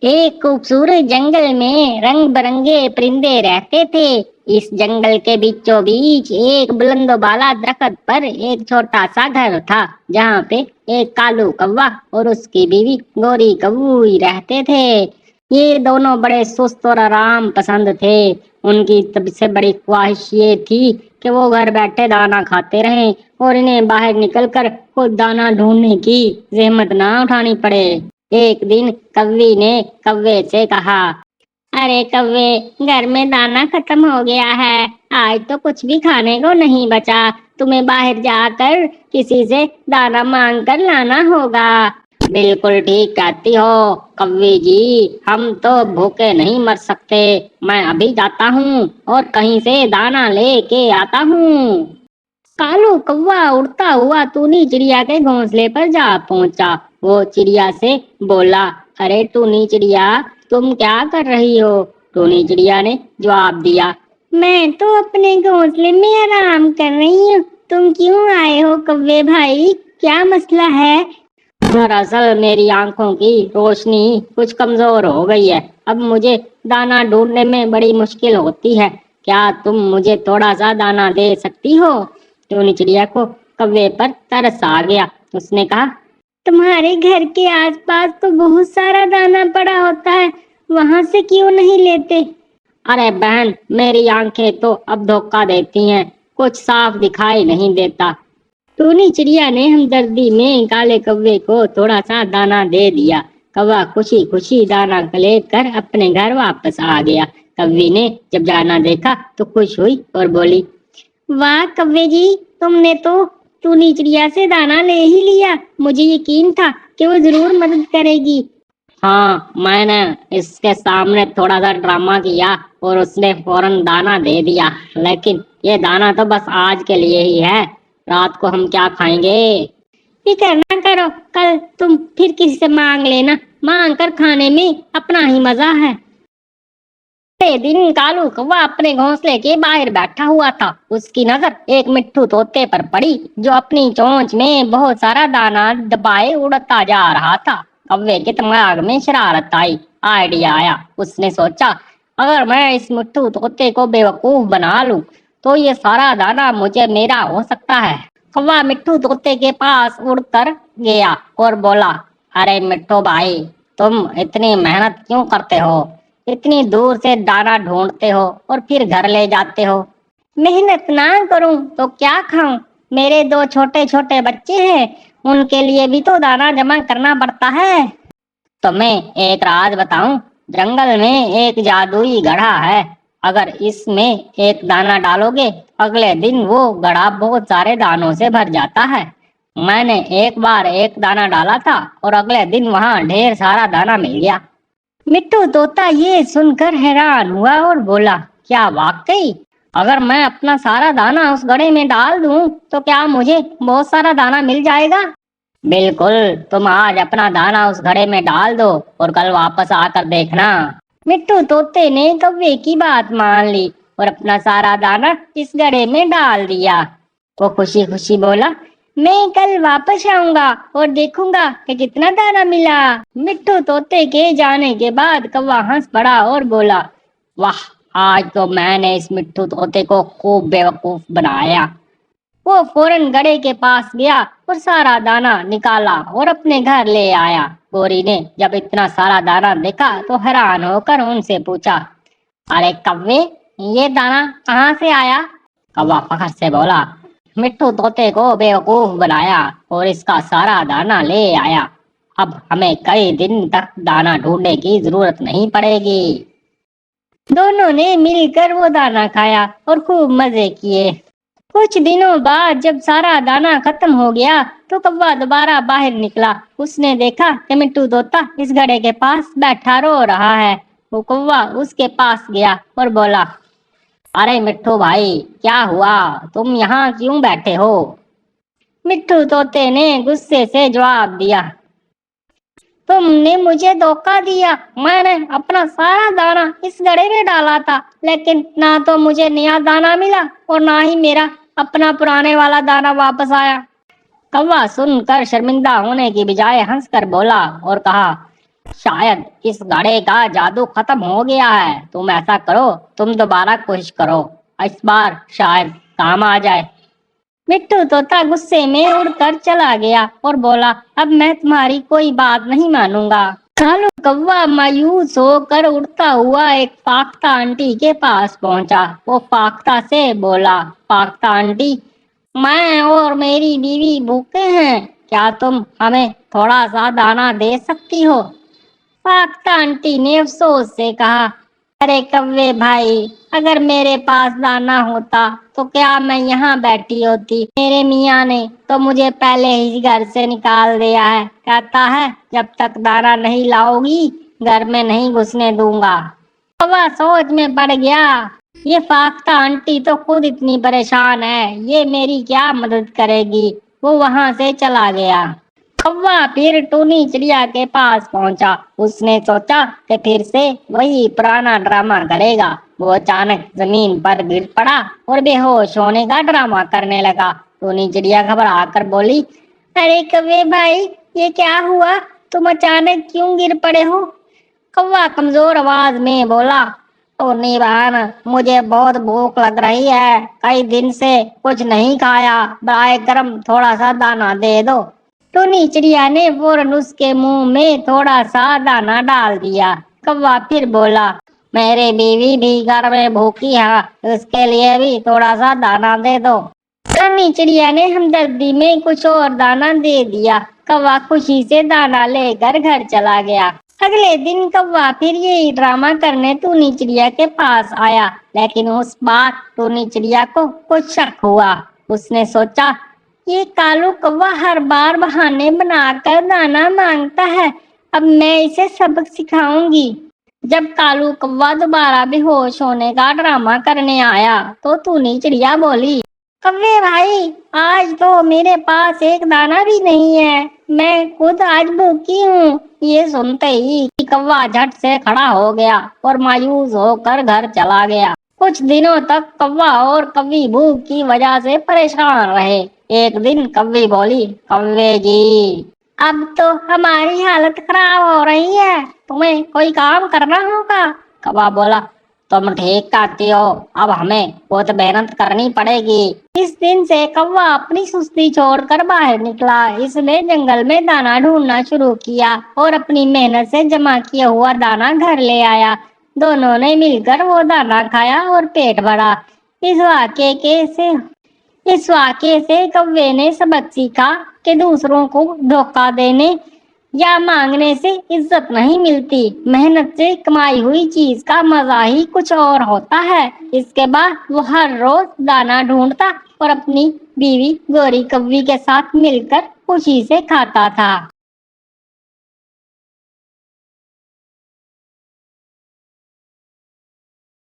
एक खूबसूरत जंगल में रंग बिरंगे परिंदे रहते थे। इस जंगल के बीचों बीच एक बुलंद बाला दरख्त पर एक छोटा सा घर था, जहाँ पे एक कालू कौवा और उसकी बीवी गोरी कौवी रहते थे। ये दोनों बड़े सुस्त और आराम पसंद थे। उनकी सबसे बड़ी ख्वाहिश ये थी कि वो घर बैठे दाना खाते रहें और इन्हें बाहर निकलकर खुद दाना ढूंढने की जहमत ना उठानी पड़े। एक दिन कव्वी ने कव्वे से कहा, अरे कव्वे, घर में दाना खत्म हो गया है। आज तो कुछ भी खाने को नहीं बचा। तुम्हें बाहर जाकर किसी से दाना मांग कर लाना होगा। बिल्कुल ठीक कहती हो कव्वी जी, हम तो भूखे नहीं मर सकते। मैं अभी जाता हूँ और कहीं से दाना लेके आता हूँ। कालू कौवा उड़ता हुआ टूनी चिड़िया के घोंसले पर जा पहुंचा। वो चिड़िया से बोला, अरे टूनी चिड़िया, तुम क्या कर रही हो? टूनी चिड़िया ने जवाब दिया, मैं तो अपने घोंसले में आराम कर रही हूँ। तुम क्यों आए हो कौवे भाई? क्या मसला है? दरअसल मेरी आंखों की रोशनी कुछ कमजोर हो गई है। अब मुझे दाना ढूंढने में बड़ी मुश्किल होती है। क्या तुम मुझे थोड़ा सा दाना दे सकती हो? टूनी चिड़िया को कौवे पर तरस आ गया। उसने कहा, तुम्हारे घर के आसपास तो बहुत सारा दाना पड़ा होता है, वहां से क्यों नहीं लेते? अरे बहन, मेरी आंखें तो अब धोखा देती हैं, कुछ साफ दिखाई नहीं देता। टूनी चिड़िया ने हमदर्दी में काले कौवे को थोड़ा सा दाना दे दिया। कौवा खुशी खुशी दाना लेकर अपने घर वापस आ गया। कौवे ने जब दाना देखा तो खुश हुई और बोली, वाह कव्वे जी, तुमने तो टूनी चिड़िया से दाना ले ही लिया। मुझे यकीन था कि वो जरूर मदद करेगी। हाँ, मैंने इसके सामने थोड़ा सा ड्रामा किया और उसने फौरन दाना दे दिया, लेकिन ये दाना तो बस आज के लिए ही है। रात को हम क्या खाएंगे? फिक्र ना करो, कल तुम फिर किसी से मांग लेना। मांग कर खाने में अपना ही मजा है। अगले दिन कालू कौवा अपने घोंसले के बाहर बैठा हुआ था। उसकी नजर एक मिट्ठू तोते पर पड़ी, जो अपनी चोंच में बहुत सारा दाना दबाए उड़ता जा रहा था। कौवे के दिमाग में शरारत आई, आइडिया आया। उसने सोचा, अगर मैं इस मिट्ठू तोते को बेवकूफ बना लूं, तो ये सारा दाना मुझे मेरा हो सकता है। कौवा मिट्ठू तोते के पास उड़कर गया और बोला, अरे मिट्ठू भाई, तुम इतनी मेहनत क्यों करते हो? इतनी दूर से दाना ढूंढते हो और फिर घर ले जाते हो। मेहनत ना करूं तो क्या खाऊं? मेरे दो छोटे छोटे बच्चे हैं, उनके लिए भी तो दाना जमा करना पड़ता है। तो मैं एक राज बताऊं, जंगल में एक जादुई घड़ा है। अगर इसमें एक दाना डालोगे, अगले दिन वो घड़ा बहुत सारे दानों से भर जाता है। मैंने एक बार एक दाना डाला था और अगले दिन वहां ढेर सारा दाना मिल गया। मिट्टू तोता ये सुनकर हैरान हुआ और बोला, क्या वाकई? अगर मैं अपना सारा दाना उस घड़े में डाल दूं, तो क्या मुझे बहुत सारा दाना मिल जाएगा? बिल्कुल, तुम आज अपना दाना उस घड़े में डाल दो और कल वापस आकर देखना। मिट्टू तोते ने कौवे की बात मान ली और अपना सारा दाना इस घड़े में डाल दिया। वो खुशी खुशी बोला, मैं कल वापस आऊंगा और देखूंगा कि कितना दाना मिला। मिट्टू तोते के जाने के बाद कौवा हंस पड़ा और बोला, वाह, आज तो मैंने इस मिट्टू तोते को खूब बेवकूफ बनाया। वो फौरन घड़े के पास गया और सारा दाना निकाला और अपने घर ले आया। गोरी ने जब इतना सारा दाना देखा तो हैरान होकर उनसे पूछा, अरे कव्वे, ये दाना कहाँ से आया? कौवा फखर से बोला, मिट्टू तोते को बेवकूफ बनाया और इसका सारा दाना ले आया। अब हमें कई दिन तक दाना ढूंढने की जरूरत नहीं पड़ेगी। दोनों ने मिलकर वो दाना खाया और खूब मजे किए। कुछ दिनों बाद जब सारा दाना खत्म हो गया तो कौवा दोबारा बाहर निकला। उसने देखा कि मिट्टू तोता इस घड़े के पास बैठा रो रहा है। वो कौवा उसके पास गया और बोला, अरे मिट्टू भाई, क्या हुआ? तुम यहाँ क्यों बैठे हो? मिट्टू तोते ने गुस्से से जवाब दिया, तुमने मुझे धोखा दिया। मैंने अपना सारा दाना इस घड़े में डाला था, लेकिन ना तो मुझे नया दाना मिला और ना ही मेरा अपना पुराने वाला दाना वापस आया। कौवा सुनकर शर्मिंदा होने की बजाय हंसकर बोला और कहा, शायद इस घड़े का जादू खत्म हो गया है। तुम ऐसा करो, तुम दोबारा कोशिश करो, इस बार शायद काम आ जाए। मिट्टू तोता गुस्से में उड़कर चला गया और बोला, अब मैं तुम्हारी कोई बात नहीं मानूंगा। कालू कौवा मायूस होकर उड़ता हुआ एक फाख्ता आंटी के पास पहुंचा। वो फाख्ता से बोला, फाख्ता आंटी, मैं और मेरी बीवी भूखे हैं, क्या तुम हमें थोड़ा सा दाना दे सकती हो? फाख्ता आंटी ने अफसोस से कहा, अरे कव्वे भाई, अगर मेरे पास दाना होता तो क्या मैं यहाँ बैठी होती। मेरे मियाँ ने तो मुझे पहले ही घर से निकाल दिया है, कहता है जब तक दाना नहीं लाओगी घर में नहीं घुसने दूंगा। कौवा सोच में पड़ गया, ये फाख्ता आंटी तो खुद इतनी परेशान है, ये मेरी क्या मदद करेगी। वो वहां से चला गया। कौवा फिर टूनी चिड़िया के पास पहुंचा। उसने सोचा कि फिर से वही पुराना ड्रामा करेगा। वो अचानक जमीन पर गिर पड़ा और बेहोश होने का ड्रामा करने लगा। टूनी चिड़िया घबरा कर बोली, अरे कौवे भाई, ये क्या हुआ? तुम अचानक क्यों गिर पड़े हो? कौवा कमजोर आवाज में बोला, टूनी बहन, मुझे बहुत भूख लग रही है, कई दिन से कुछ नहीं खाया, बराए करम थोड़ा सा दाना दे दो। टूनी चिड़िया ने फौरन उसके मुंह में थोड़ा सा दाना डाल दिया। कौवा फिर बोला, मेरे बीवी भी घर में भूखी है, उसके लिए भी थोड़ा सा दाना दे दो। टूनी चिड़िया ने हमदर्दी में कुछ और दाना दे दिया। कौवा खुशी से दाना लेकर घर चला गया। अगले दिन कौवा फिर यही ड्रामा करने टूनी चिड़िया के पास आया, लेकिन उस बार टूनी चिड़िया को कुछ शक हुआ। उसने सोचा, ये कालू कौवा हर बार बहाने बनाकर दाना मांगता है, अब मैं इसे सबक सिखाऊंगी। जब कालू कौवा दोबारा बेहोश होने का ड्रामा करने आया तो टूनी चिड़िया बोली, कौवे भाई, आज तो मेरे पास एक दाना भी नहीं है, मैं खुद आज भूखी हूँ। ये सुनते ही कौवा झट से खड़ा हो गया और मायूस होकर घर चला गया। कुछ दिनों तक कौवा और कौवी भूख की वजह से परेशान रहे। एक दिन कौवी बोली, कौवे जी, अब तो हमारी हालत खराब हो रही है, तुम्हें कोई काम करना होगा। कौवा बोला, तुम ठीक कहती हो, अब हमें बहुत मेहनत करनी पड़ेगी। इस दिन से कौवा अपनी सुस्ती छोड़कर बाहर निकला। इसने जंगल में दाना ढूंढना शुरू किया और अपनी मेहनत से जमा किया हुआ दाना घर ले आया। दोनों ने मिलकर वो दाना खाया और पेट भरा। इस वाक्य से कौवे ने सबक सीखा कि दूसरों को धोखा देने या मांगने से इज्जत नहीं मिलती। मेहनत से कमाई हुई चीज का मजा ही कुछ और होता है। इसके बाद वो हर रोज दाना ढूंढता और अपनी बीवी गोरी कौवी के साथ मिलकर खुशी से खाता था।